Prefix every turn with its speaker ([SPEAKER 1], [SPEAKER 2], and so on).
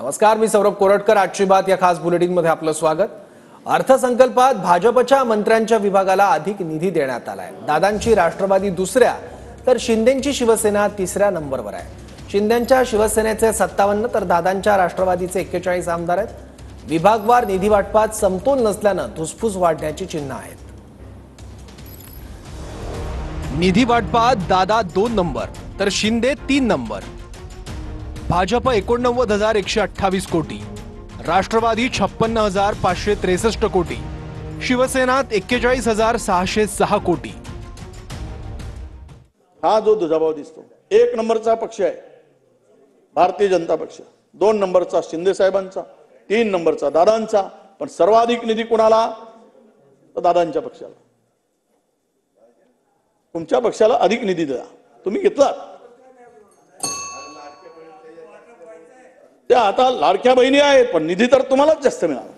[SPEAKER 1] नमस्कार, मी सौरभ कोरटकर. आजची बात या खास बुलेटिनमध्ये आपलं स्वागत. अर्थसंकल्पात भाजपच्या मंत्र्यांच्या विभागाला अधिक निधी देण्यात आलाय. दादांची राष्ट्रवादी दुसऱ्या तर शिंदेंची शिवसेना तिसऱ्या नंबरवर आहे. शिंदेंच्या शिवसेनेचे 57 तर दादांच्या राष्ट्रवादीचे 41 आमदार आहेत. विभागवार निधी वाटपात समतोल नसल्यानं धुसफूस वाढण्याची चिन्ह आहेत. निधी वाटपात दादा 2 नंबर तर शिंदे 3 नंबर. भाजप 89,128 कोटी, राष्ट्रवादी 56,563 कोटी, शिवसेना 41,606 कोटी.
[SPEAKER 2] हा जो दुजाभाव दिसतो, 1 नंबरचा पक्ष आहे भारतीय जनता पक्ष, 2 नंबरचा शिंदे साहेबांचा, 3 नंबरचा दादांचा, पण सर्वाधिक निधी कोणाला? तर दादांच्या पक्षाला. तुमच्या पक्षाला अधिक निधी द्या, तुम्ही घेतला. त्या आता लाडक्या बहिणी आहेत, पण निधी तर तुम्हालाच जास्त मिळाला.